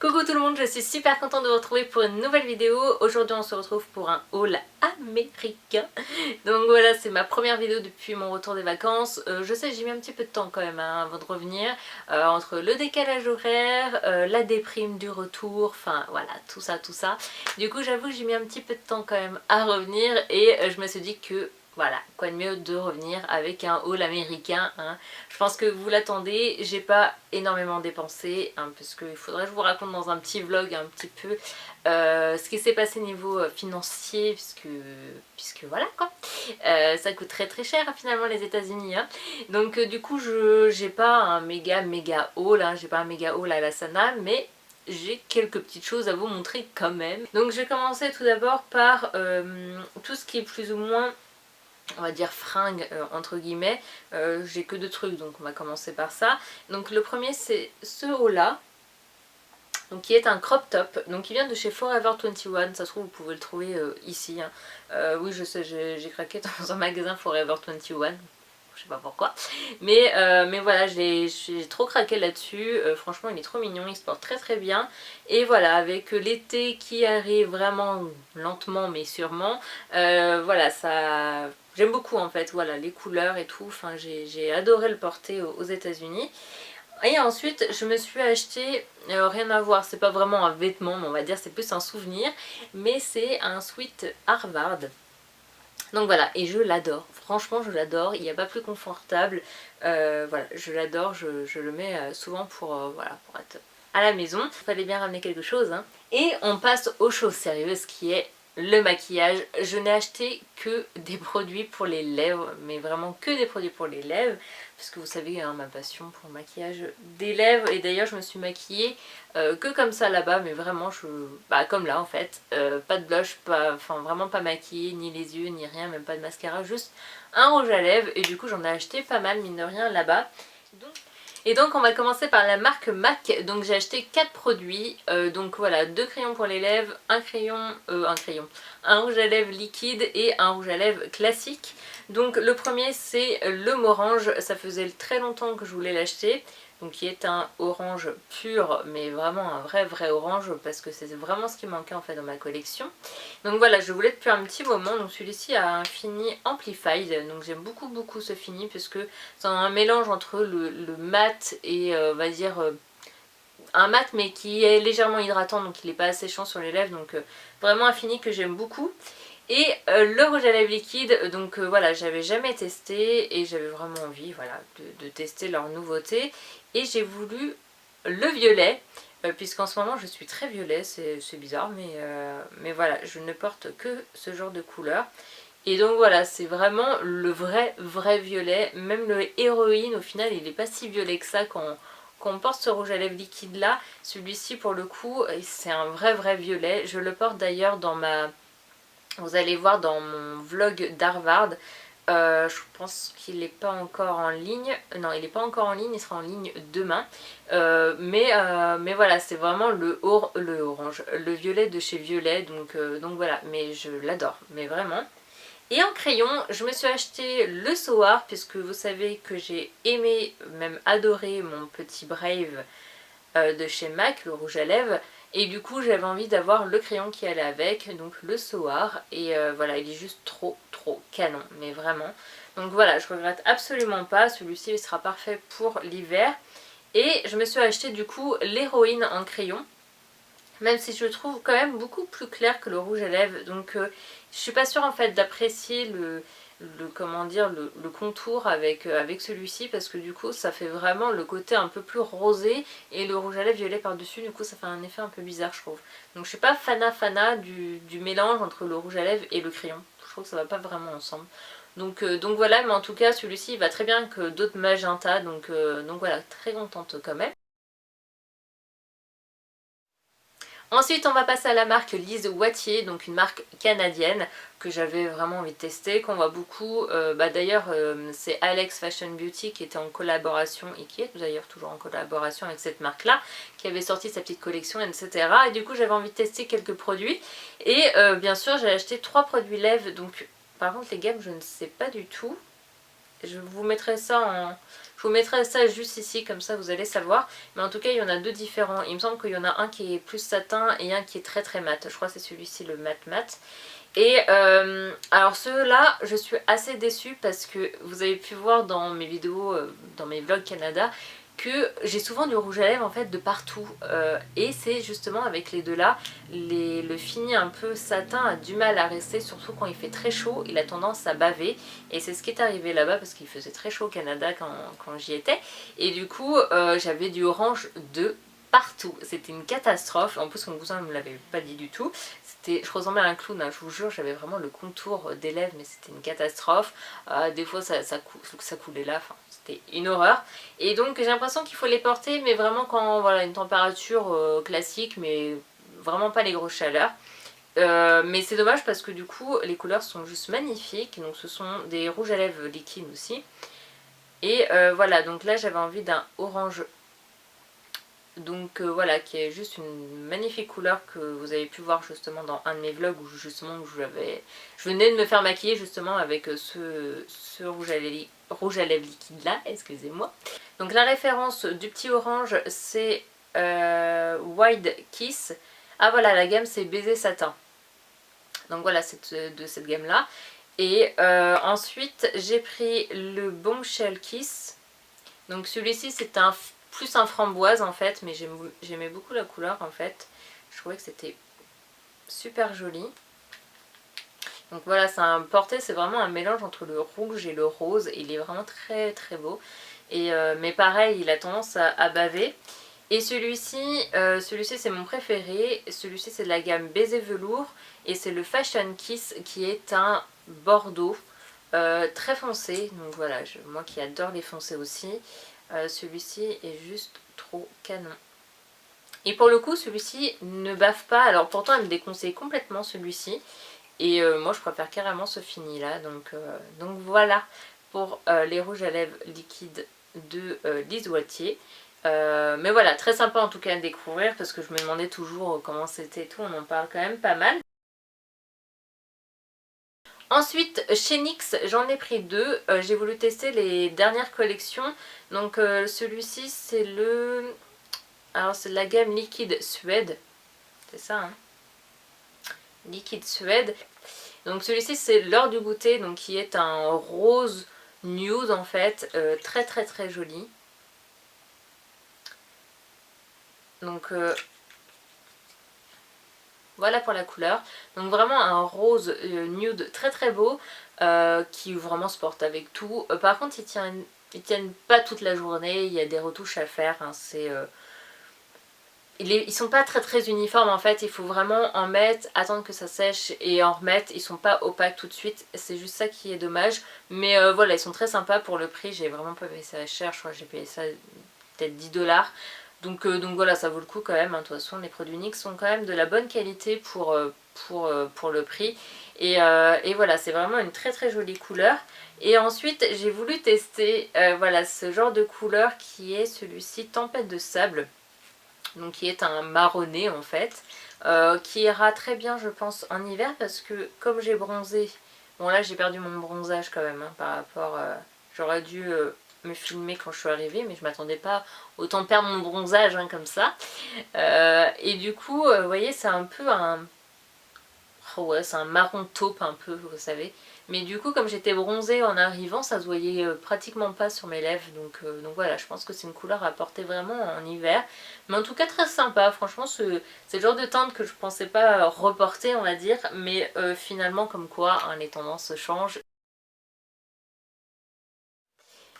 Coucou tout le monde, je suis super contente de vous retrouver pour une nouvelle vidéo. Aujourd'hui on se retrouve pour un haul américain. Donc voilà, c'est ma première vidéo depuis mon retour des vacances. Je sais, j'ai mis un petit peu de temps quand même avant de revenir. Entre le décalage horaire, la déprime du retour, enfin voilà, tout ça. Du coup j'avoue que j'ai mis un petit peu de temps quand même à revenir et je me suis dit que voilà, quoi de mieux de revenir avec un haul américain, hein. Je pense que vous l'attendez, j'ai pas énormément dépensé, hein, parce qu'il faudrait que je vous raconte dans un petit vlog un petit peu ce qui s'est passé niveau financier, puisque voilà quoi. Ça coûte très cher finalement les États-Unis, hein. Donc du coup j'ai pas un méga haul, hein, j'ai pas un méga haul à la Sana, mais j'ai quelques petites choses à vous montrer quand même. Donc je vais commencer tout d'abord par tout ce qui est plus ou moins, on va dire fringues entre guillemets. J'ai que deux trucs, donc on va commencer par ça. Donc le premier c'est ce haut là, donc qui est un crop top, donc il vient de chez Forever 21, ça se trouve vous pouvez le trouver ici, hein. Oui je sais, j'ai craqué dans un magasin Forever 21, je sais pas pourquoi, mais voilà, j'ai trop craqué là-dessus. Franchement il est trop mignon, il se porte très bien, et voilà, avec l'été qui arrive vraiment lentement mais sûrement, voilà, ça... J'aime beaucoup en fait, voilà, les couleurs et tout, enfin j'ai adoré le porter aux États-Unis. Et ensuite je me suis acheté, rien à voir, c'est pas vraiment un vêtement, mais on va dire c'est plus un souvenir, mais c'est un sweat Harvard. Donc voilà, et je l'adore, franchement je l'adore, il n'y a pas plus confortable, voilà, je l'adore, je le mets souvent pour, voilà, pour être à la maison. Il fallait bien ramener quelque chose, hein. Et on passe aux choses sérieuses qui est le maquillage. Je n'ai acheté que des produits pour les lèvres, mais vraiment que des produits pour les lèvres, parce que vous savez, hein, ma passion pour le maquillage des lèvres. Et d'ailleurs je me suis maquillée que comme ça là-bas, mais vraiment bah, comme là en fait, pas de blush, enfin vraiment pas maquillée, ni les yeux, ni rien, même pas de mascara, juste un rouge à lèvres. Et du coup j'en ai acheté pas mal mine de rien là-bas. Et donc on va commencer par la marque MAC. Donc j'ai acheté 4 produits, donc voilà, 2 crayons pour les lèvres, un rouge à lèvres liquide et un rouge à lèvres classique. Donc le premier c'est le Morange, ça faisait très longtemps que je voulais l'acheter. Donc qui est un orange pur, mais vraiment un vrai orange, parce que c'est vraiment ce qui manquait en fait dans ma collection. Donc voilà, je voulais depuis un petit moment. Donc celui-ci a un fini Amplified, donc j'aime beaucoup ce fini, puisque c'est un mélange entre le mat et on va dire un mat mais qui est légèrement hydratant, donc il n'est pas asséchant sur les lèvres, donc vraiment un fini que j'aime beaucoup. Et le rouge à lèvres liquide, donc voilà, j'avais jamais testé et j'avais vraiment envie, voilà, de tester leur nouveauté. Et j'ai voulu le violet, puisqu'en ce moment je suis très violet, c'est bizarre, mais voilà, je ne porte que ce genre de couleur. Et donc voilà, c'est vraiment le vrai violet. Même le héroïne au final il n'est pas si violet que ça quand on porte ce rouge à lèvres liquide là. Celui-ci pour le coup c'est un vrai violet. Je le porte d'ailleurs dans ma... Vous allez voir dans mon vlog d'Harvard. Je pense qu'il n'est pas encore en ligne. Non, il n'est pas encore en ligne, il sera en ligne demain. Mais voilà, c'est vraiment le orange, le violet de chez Violet. Donc voilà, mais je l'adore, mais vraiment. Et en crayon, je me suis acheté le Soar, puisque vous savez que j'ai aimé, même adoré mon petit Brave de chez MAC, le rouge à lèvres. Et du coup j'avais envie d'avoir le crayon qui allait avec, donc le Soar. Et voilà, il est juste trop canon, mais vraiment. Donc voilà, je regrette absolument pas, celui-ci sera parfait pour l'hiver. Et je me suis acheté du coup l'héroïne en crayon, même si je le trouve quand même beaucoup plus clair que le rouge à lèvres. Donc je suis pas sûre en fait d'apprécier comment dire, le contour avec celui-ci, parce que du coup ça fait vraiment le côté un peu plus rosé et le rouge à lèvres violet par dessus, du coup ça fait un effet un peu bizarre je trouve. Donc je suis pas fana du mélange entre le rouge à lèvres et le crayon, je trouve que ça va pas vraiment ensemble. Donc voilà, mais en tout cas celui-ci il va très bien que d'autres magenta, donc voilà, très contente quand même. Ensuite on va passer à la marque Lise Wattier, donc une marque canadienne que j'avais vraiment envie de tester, qu'on voit beaucoup. D'ailleurs c'est Alex Fashion Beauty qui était en collaboration, et qui est d'ailleurs toujours en collaboration avec cette marque là, qui avait sorti sa petite collection, etc. Et du coup j'avais envie de tester quelques produits. Et bien sûr j'ai acheté 3 produits lèvres, donc par contre les gammes je ne sais pas du tout. Je vous mettrai ça en... Je vous mettrai ça juste ici, comme ça vous allez savoir. Mais en tout cas, il y en a deux différents. Il me semble qu'il y en a un qui est plus satin et un qui est très très mat. Je crois que c'est celui-ci, le mat mat. Et alors ceux-là, je suis assez déçue parce que vous avez pu voir dans mes vidéos, dans mes vlogs Canada, que j'ai souvent du rouge à lèvres en fait de partout. Et c'est justement avec les deux là, le fini un peu satin a du mal à rester, surtout quand il fait très chaud, il a tendance à baver. Et c'est ce qui est arrivé là-bas parce qu'il faisait très chaud au Canada quand j'y étais. Et du coup, j'avais du orange de partout. C'était une catastrophe. En plus, mon cousin ne me l'avait pas dit du tout. Je ressemblais à un clown, hein, je vous jure, j'avais vraiment le contour des lèvres, mais c'était une catastrophe. Des fois, ça coulait là, enfin, c'était une horreur. Et donc, j'ai l'impression qu'il faut les porter, mais vraiment quand voilà, une température classique, mais vraiment pas les grosses chaleurs. Mais c'est dommage parce que du coup, les couleurs sont juste magnifiques. Donc, ce sont des rouges à lèvres liquides aussi. Et voilà, donc là, j'avais envie d'un orange. Donc voilà, qui est juste une magnifique couleur que vous avez pu voir justement dans un de mes vlogs où justement je venais de me faire maquiller justement avec ce rouge à lèvres liquide là, excusez-moi. Donc la référence du petit orange c'est Wild Kiss. Ah voilà, la gamme c'est baiser satin. Donc voilà, c'est de cette gamme là. Et ensuite j'ai pris le Bombshell Kiss. Donc celui-ci c'est plus un framboise en fait, mais j'aimais beaucoup la couleur en fait. Je trouvais que c'était super joli. Donc voilà, c'est un porté, c'est vraiment un mélange entre le rouge et le rose. Et il est vraiment très très beau. Et, mais pareil, il a tendance à baver. Et celui-ci c'est mon préféré. Celui-ci c'est de la gamme Baiser Velours. Et c'est le Fashion Kiss qui est un bordeaux très foncé. Donc voilà, moi qui adore les foncés aussi. Celui-ci est juste trop canon. Et pour le coup, celui-ci ne bave pas. Alors pourtant, elle me déconseille complètement celui-ci. Et moi, je préfère carrément ce fini là. Donc voilà pour les rouges à lèvres liquides de Lise Wattier. Mais voilà, très sympa en tout cas à découvrir parce que je me demandais toujours comment c'était et tout. On en parle quand même pas mal. Ensuite, chez NYX, j'en ai pris deux. J'ai voulu tester les dernières collections. Donc celui-ci, c'est le... Alors c'est de la gamme Liquide Suède. C'est ça, hein, Liquide Suède. Donc celui-ci, c'est l'heure du goûter, donc qui est un rose nude en fait. Très très très joli. Donc voilà pour la couleur. Donc vraiment un rose nude très très beau qui vraiment se porte avec tout. Par contre ils tiennent pas toute la journée, il y a des retouches à faire. Hein, ils sont pas très très uniformes en fait, il faut vraiment en mettre, attendre que ça sèche et en remettre. Ils sont pas opaques tout de suite, c'est juste ça qui est dommage. Mais voilà, ils sont très sympas pour le prix, j'ai vraiment pas payé ça cher, je crois que j'ai payé ça peut-être 10 $. Donc voilà, ça vaut le coup quand même, hein. De toute façon les produits NYX sont quand même de la bonne qualité pour le prix. Et voilà, c'est vraiment une très très jolie couleur. Et ensuite j'ai voulu tester voilà, ce genre de couleur qui est celui-ci, Tempête de sable. Donc qui est un marronné en fait. Qui ira très bien je pense en hiver parce que comme j'ai bronzé, bon là j'ai perdu mon bronzage quand même, hein, par rapport, j'aurais dû me filmer quand je suis arrivée, mais je m'attendais pas autant perdre mon bronzage, hein, comme ça. Et du coup, vous voyez, c'est un peu un... Oh ouais, c'est un marron taupe un peu, vous savez. Mais du coup, comme j'étais bronzée en arrivant, ça se voyait pratiquement pas sur mes lèvres. Donc voilà, je pense que c'est une couleur à porter vraiment en hiver. Mais en tout cas, très sympa. Franchement, c'est le genre de teinte que je pensais pas reporter, on va dire. Mais finalement, comme quoi, hein, les tendances changent.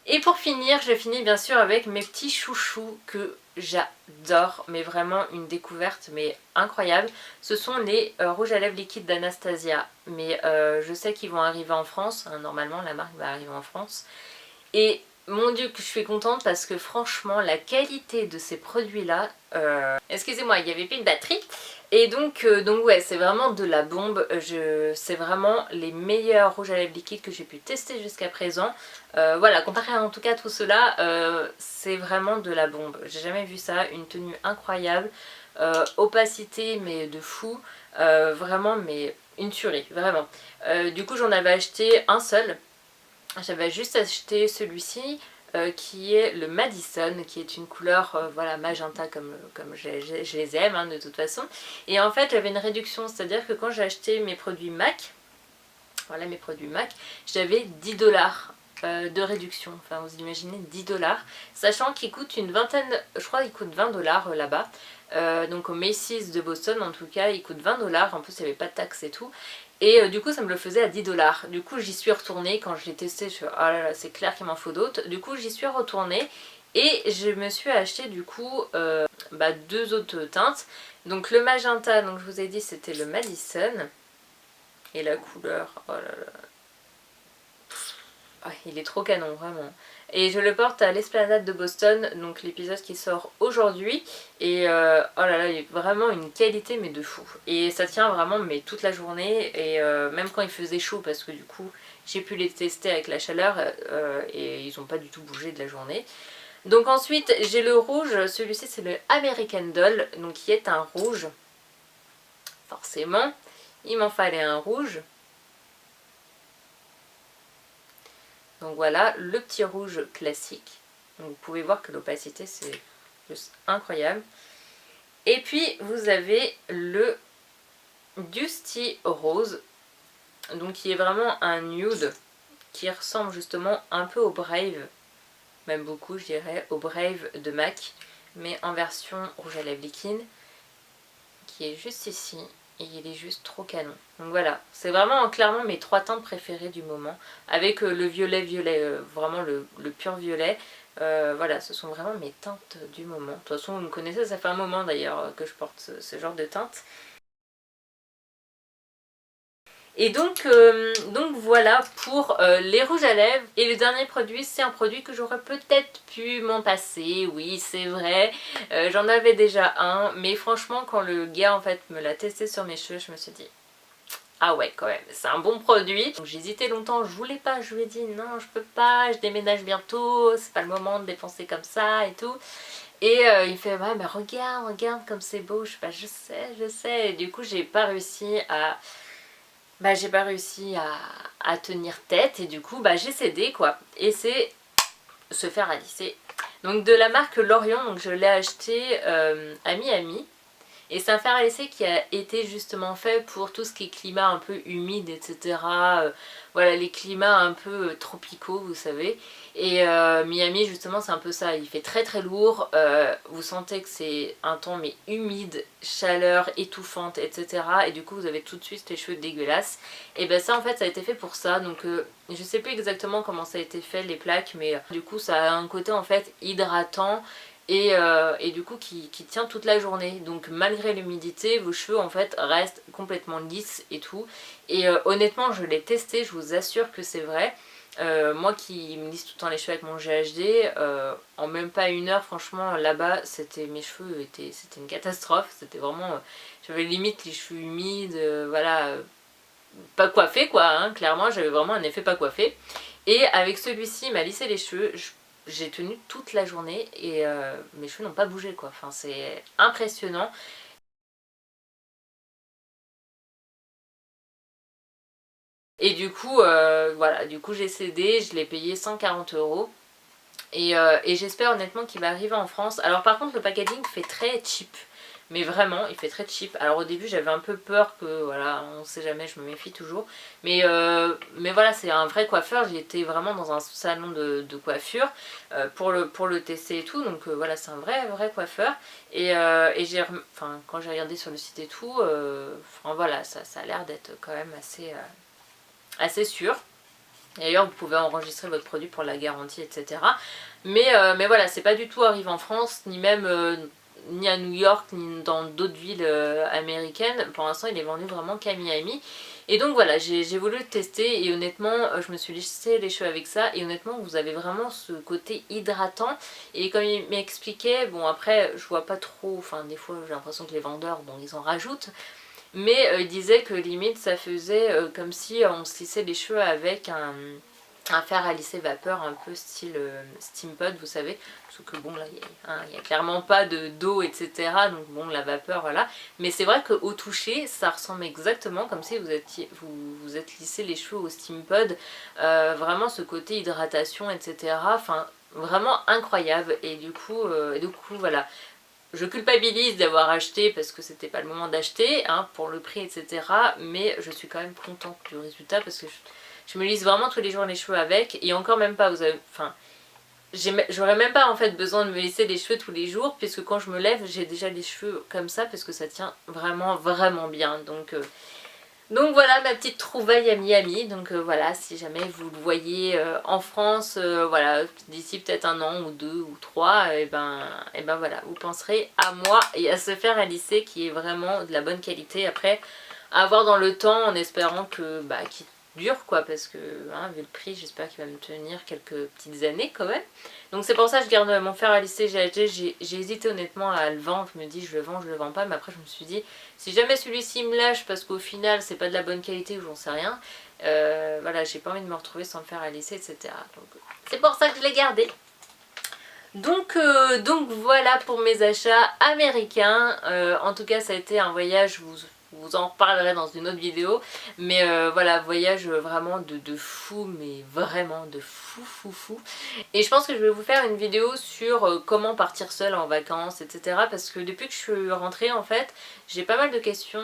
Et pour finir, je finis bien sûr avec mes petits chouchous que j'adore, mais vraiment une découverte mais incroyable. Ce sont les rouges à lèvres liquides d'Anastasia, mais je sais qu'ils vont arriver en France, hein, normalement la marque va arriver en France. Et mon dieu que je suis contente parce que franchement la qualité de ces produits là, excusez-moi, il n'y avait plus de batterie. Et donc ouais, c'est vraiment de la bombe. C'est vraiment les meilleurs rouges à lèvres liquides que j'ai pu tester jusqu'à présent. Voilà, comparé en tout cas à tout cela, c'est vraiment de la bombe. J'ai jamais vu ça, une tenue incroyable, opacité mais de fou, vraiment mais une tuerie, vraiment. Du coup j'en avais acheté un seul. j'avais juste acheté celui-ci qui est le Madison, qui est une couleur voilà, magenta comme je les aime hein, de toute façon. Et en fait j'avais une réduction, c'est-à-dire que quand j'ai acheté mes produits MAC, voilà mes produits MAC, j'avais 10 $ de réduction, enfin vous imaginez 10 $, sachant qu'il coûte une vingtaine, je crois qu'il coûte 20 $ là-bas, donc au Macy's de Boston en tout cas il coûte 20 $, en plus il n'y avait pas de taxes et tout, et du coup ça me le faisait à 10 $, du coup j'y suis retournée, quand je l'ai testé je suis oh là là c'est clair qu'il m'en faut d'autres, du coup j'y suis retournée et je me suis acheté du coup deux autres teintes, donc le magenta, donc je vous ai dit c'était le Madison. Et la couleur, oh là là. Ah, il est trop canon, vraiment. Et je le porte à l'Esplanade de Boston, donc l'épisode qui sort aujourd'hui. Et oh là là, il est vraiment une qualité mais de fou. Et ça tient vraiment mais toute la journée. Et même quand il faisait chaud, parce que du coup j'ai pu les tester avec la chaleur et ils n'ont pas du tout bougé de la journée. Donc ensuite j'ai le rouge, celui-ci c'est le American Doll, donc qui est un rouge. Forcément, il m'en fallait un rouge. Donc voilà, le petit rouge classique. Donc vous pouvez voir que l'opacité c'est juste incroyable. Et puis vous avez le Dusty Rose, donc qui est vraiment un nude qui ressemble justement un peu au Brave, même beaucoup je dirais, au Brave de MAC, mais en version rouge à lèvres liquide, qui est juste ici. Et il est juste trop canon. Donc voilà, c'est vraiment clairement mes 3 teintes préférées du moment. Avec le violet, vraiment le pur violet. Voilà, ce sont vraiment mes teintes du moment. De toute façon, vous me connaissez, ça fait un moment d'ailleurs que je porte ce genre de teinte. Et donc voilà pour les rouges à lèvres. Et le dernier produit, c'est un produit que j'aurais peut-être pu m'en passer. Oui, c'est vrai, j'en avais déjà un. Mais franchement, quand le gars en fait me l'a testé sur mes cheveux, je me suis dit ah ouais quand même, c'est un bon produit. Donc j'hésitais longtemps, je voulais pas, je lui ai dit non je peux pas, je déménage bientôt, c'est pas le moment de dépenser comme ça et tout. Et il fait ouais mais regarde comme c'est beau, je sais pas, je sais. Et du coup j'ai pas réussi à à tenir tête et du coup j'ai cédé quoi. Et c'est se faire à lisser. Donc de la marque Lorient, donc je l'ai acheté à Miami. Et c'est un fer à lisser qui a été justement fait pour tout ce qui est climat un peu humide, etc. Voilà, les climats un peu tropicaux, vous savez. Et Miami, justement, c'est un peu ça. Il fait très très lourd. Vous sentez que c'est un temps mais humide, chaleur étouffante, etc. Et du coup, vous avez tout de suite les cheveux dégueulasses. Et ben ça, en fait, ça a été fait pour ça. Donc, je sais plus exactement comment ça a été fait, les plaques. Mais du coup, ça a un côté, en fait, hydratant et du coup qui tient toute la journée. Donc malgré l'humidité, vos cheveux en fait restent complètement lisses et tout. Et honnêtement je l'ai testé, je vous assure que c'est vrai. Moi qui me lisse tout le temps les cheveux avec mon GHD, en même pas 1 heure franchement là-bas mes cheveux c'était une catastrophe. C'était vraiment, j'avais limite les cheveux humides, voilà, pas coiffés quoi, hein, clairement j'avais vraiment un effet pas coiffé. Et avec celui-ci il m'a lissé les cheveux, j'ai tenu toute la journée et mes cheveux n'ont pas bougé quoi, enfin c'est impressionnant. Et du coup voilà, du coup j'ai cédé, je l'ai payé 140 €. Et j'espère honnêtement qu'il va arriver en France. Alors par contre le packaging fait très cheap. Mais vraiment, il fait très cheap. Alors au début j'avais un peu peur que, voilà, on sait jamais, je me méfie toujours. Mais voilà, c'est un vrai coiffeur. J'ai été vraiment dans un salon de coiffure pour le tester et tout. Donc voilà, c'est un vrai coiffeur. Quand j'ai regardé sur le site et tout, voilà, ça a l'air d'être quand même assez sûr. D'ailleurs, vous pouvez enregistrer votre produit pour la garantie, etc. Mais voilà, c'est pas du tout arrivé en France, ni même ni à New York, ni dans d'autres villes américaines. Pour l'instant, il est vendu vraiment qu'à Miami. Et donc voilà, j'ai voulu le tester et honnêtement, je me suis lissé les cheveux avec ça. Et honnêtement, vous avez vraiment ce côté hydratant. Et comme il m'expliquait, bon après, je vois pas trop, enfin des fois j'ai l'impression que les vendeurs, bon ils en rajoutent. Mais il disait que limite ça faisait comme si on se lissait les cheveux avec un fer à lisser vapeur un peu style Steampod, vous savez, sauf que bon là il y a clairement pas d'eau etc, donc bon la vapeur voilà, mais c'est vrai qu'au toucher ça ressemble exactement comme si vous êtes lissé les cheveux au Steampod, vraiment ce côté hydratation etc, enfin vraiment incroyable, et du coup voilà. Je culpabilise d'avoir acheté parce que c'était pas le moment d'acheter, hein, pour le prix etc, mais je suis quand même contente du résultat parce que je me lisse vraiment tous les jours les cheveux avec, et encore même pas, vous avez, enfin, j'aurais même pas en fait besoin de me lisser les cheveux tous les jours, puisque quand je me lève j'ai déjà les cheveux comme ça parce que ça tient vraiment bien, donc voilà ma petite trouvaille à Miami. Donc voilà, si jamais vous le voyez en France, voilà, d'ici peut-être 1 an ou 2 ou 3, et ben voilà, vous penserez à moi et à ce fer à lisser qui est vraiment de la bonne qualité. Après, à voir dans le temps en espérant que qu'il dure quoi, parce que hein, vu le prix, j'espère qu'il va me tenir quelques petites années quand même. Donc c'est pour ça que je garde mon fer à lisser GHD. J'ai hésité honnêtement à le vendre, je me dis je le vends pas, mais après je me suis dit si jamais celui-ci me lâche parce qu'au final c'est pas de la bonne qualité ou j'en sais rien, voilà, j'ai pas envie de me retrouver sans le fer à lisser etc. Donc c'est pour ça que je l'ai gardé. Donc voilà pour mes achats américains. En tout cas ça a été un voyage, vous en reparlerai dans une autre vidéo, mais voilà, voyage vraiment de fou, mais vraiment de fou. Et je pense que je vais vous faire une vidéo sur comment partir seule en vacances etc, parce que depuis que je suis rentrée en fait j'ai pas mal de questions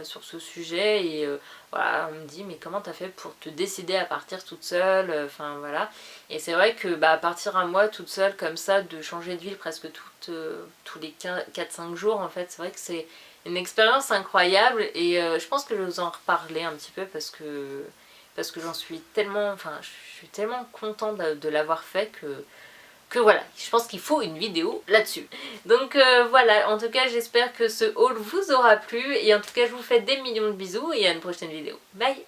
sur ce sujet, et voilà, on me dit mais comment t'as fait pour te décider à partir toute seule, enfin voilà. Et c'est vrai que partir un mois toute seule comme ça, de changer de ville presque tous les 4-5 jours en fait, c'est vrai que c'est une expérience incroyable, et je pense que je vais vous en reparler un petit peu parce que j'en suis tellement, enfin je suis tellement contente de l'avoir fait que voilà, je pense qu'il faut une vidéo là-dessus. Donc voilà, en tout cas j'espère que ce haul vous aura plu, et en tout cas je vous fais des millions de bisous et à une prochaine vidéo. Bye!